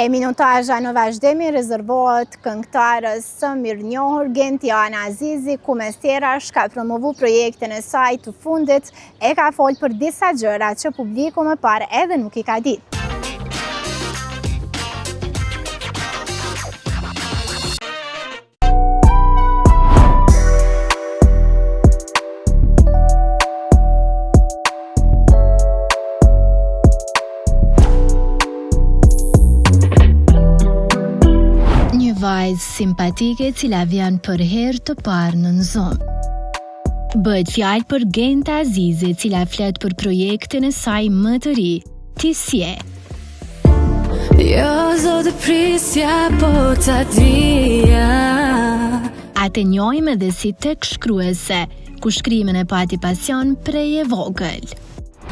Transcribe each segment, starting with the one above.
E minutazha në vazhdimi rezervohet këngëtarës së mirënjohur Gentiana Azizi, ku mes tjerash ka promovu projektin e saj të fundit, e ka folë për disa gjëra që publiku më parë edhe nuk I ka ditë. Vajzë simpatike cila vjen për herë të parë në zonë. Bëhet fjalë për Genta Azizi, cila flet për projektin e saj më të ri, Ti si je. Jo zotë prisja po ta dija. Atë njohim edhe si tek shkruese, ku shkrimin e pati pasion prej e vogël.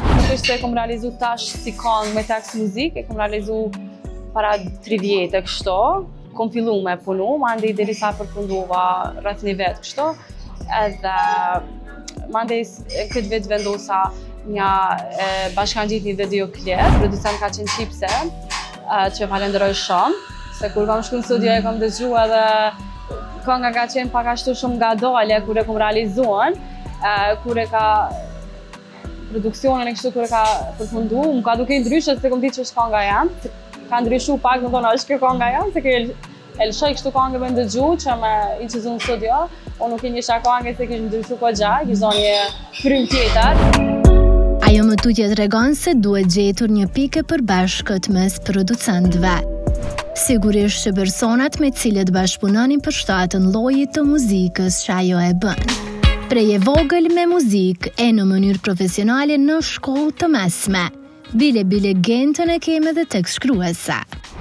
Nuk është se e kom realizu tash si këngë me tekst muzik, e kom realizu para 3 vjetë kështu. Kom fillu me punu, ma ndej deri sa përfundova rreth 1 vetë kështu, edhe ma ndej këtë vetë vendosa një bashkangjit një videoklip, producent ka qenë Qipse, që falenderoj shumë, se kur kam shku në studio e kam dëgju edhe kënga ka qenë pak ashtu shumë nga dole, kur e kom realizuan, kur e ka produksionin e kështu kur e ka përfundu, më ka duke ndryshe se kom ditë që është kënga jam, ka ndryshu pak, në tonë është kjo kënga jam, se kjo e lëshoj kështu këngë me ndëgju që me incizu në studio, unë nuk I njësha këngë se kishë ndryshu ko gjaj, kishë do një frym tjetër. Ajo më tutje tregon se duhet gjetur një pike përbashkët mes producentëve. Sigurisht që personat me cilët bashkëpunonin përshtatën llojit të muzikës që ajo e bën. Prej e vogël me muzikë e në mënyrë profesionale në shkollë të mesme. Bile Gentën e keme dhe tek shkruesa.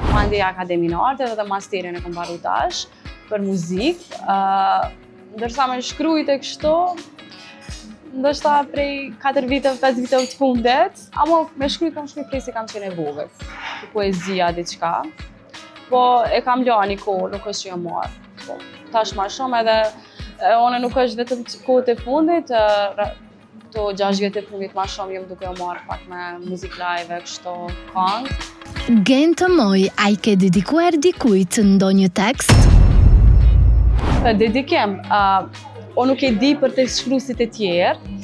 Mandej Akademinë e Arteve dhe masterin e kom mbaru tash për muzikë, ndërsa me shkrujt e kështu, ndoshta prej 4 viteve, 5 viteve të fundit, ama me shkrujt kam shkrujt prej se kam qenë e vogël, poezia diçka, po e kam lani kohë, nuk është që jam marrë, po tash ma shumë edhe one nuk është vetëm kohët e fundit, këto 6 vjetë e fundit ma shumë jam duke o marrë pak me muzik live, kështu këngë. Gentë moj, a I ke dedikuar dikujt ndonjë tekst? Dedikim, o nuk e di për tekst shkruesit e tjerë,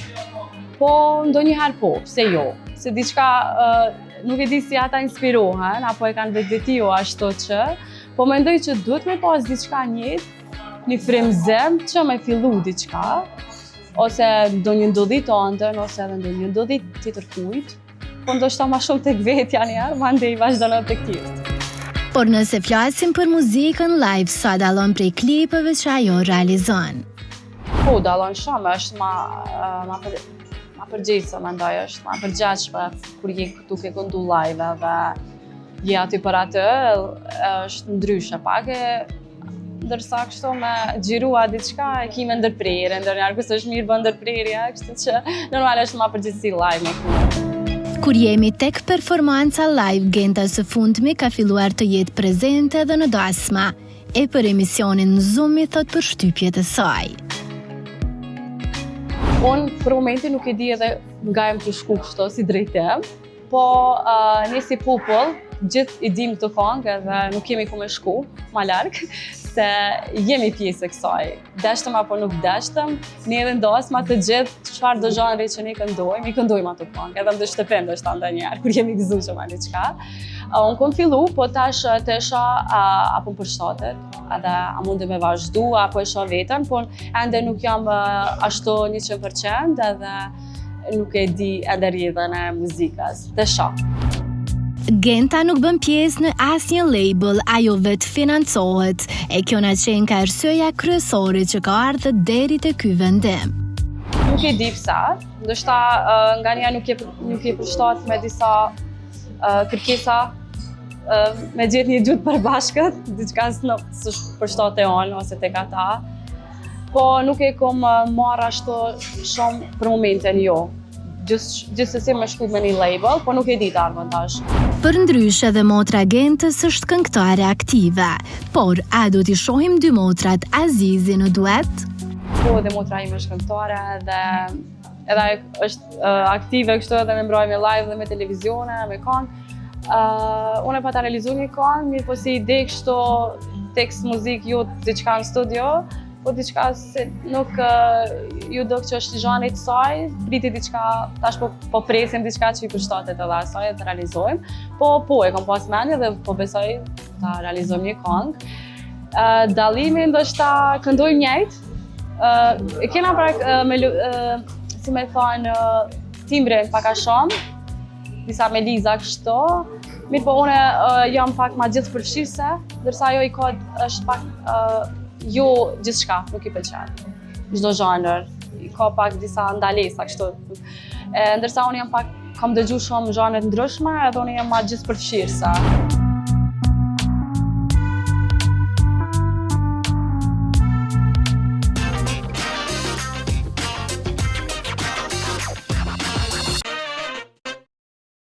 po ndonjëherë po, pse jo. Se diçka nuk e di si ata inspirohen, apo e kanë vetë ashtu që, po mendoj që duhet me pas diçka njëjtë, një frymëzim që me fillu diçka, ose ndonjë ndodhi të ëndër, ose edhe ndonjë ndodhi tjetër kujt, po ndoshta ma shumë tek vetja njerë, ma ndej vazhdojnë tek tjerë. Por nëse flasim për muzikën live, sa dallon prej klipeve që ajo realizon? Po, dallon shumë, është ma përgjithse, mendoj, është ma përgjithshme kur je duke këndu live dhe je aty për atë, është ndryshe pak ndërsa kështu me gjirua diçka e ki me ndërprerje, ndërnjarë kësë është mirë bë ndërprerje, kështu që normal është ma përgjithsi live me këtu. Kur jemi tek performanca live, Genta së fundmi ka filluar të jetë prezente edhe në dasma, e për emisionin në Zoom I thot për shtypjet e saj. Unë për momentin nuk e di edhe nga jem të shku kështu si drejtem, po ne si popull, gjithë I dim të këngë edhe nuk kemi ku me shku, ma largë, se jemi pjesë e kësaj. Deshtëm apo nuk deshtëm, ne edhe ndasma të gjithë çfarë do zhanri që ne këndojmë, I këndojmë ato këngë, edhe ndë shtëpim do shta ndonjëherë, kur jemi gëzuar me diçka. Unë kom fillu, po tash të esha apo më përshtatet, edhe a mundi me vazhdu, apo esha vetën, po ende nuk jam ashtu 100% edhe nuk e di edhe rrjedhën e muzikës, të shoh. Genta nuk bën pjesë në asnjë label, ajo vetë financohet, e kjo na qenë ka arsyeja kryesore që ka ardhur deri te ky vendim. Nuk e di pse, ndoshta nganjëherë nuk e përshtat me disa kërkesa me gjetë një gjuhë përbashkët, diçka s'është përshtatë on ose tek ata. Po nuk e kom marrë ashtu shumë për momentin jo. Gjithsesi me shku me një label, po nuk e di të ardhën tash. Për ndryshe dhe motra Gentës është këngëtare aktive, por a do t'i shohim dy motrat Azizi në duet? Po, dhe motra ime është këngëtare dhe edhe është aktive kështu edhe me mbrojme live dhe me televizione, me këngë. Unë e pa ta realizu një këngë, mirë po si ide kështu tekst muzik jo diçka në studio, po diçka se nuk ju do që është zhanit të saj, priti diçka, tash po presim diçka që i përshtatet edhe asaj të realizojmë, po e kom pas mendje dhe po besoj ta realizojmë një këngë. Dallimi ndoshta këndojmë njëjtë, kena si me thonë, timbrin pak a shumë, disa meliza kështu, mirë po une jam pak ma gjithë përfshirëse, dërsa ajo i kod është pak jo gjithçka, nuk i pëlqen. Çdo zhanër, ka pak disa ndalesa kështu. Ndërsa unë jam pak, kam dëgju shumë zhanër ndryshme, edhe unë jam ma gjithë përfshirëse.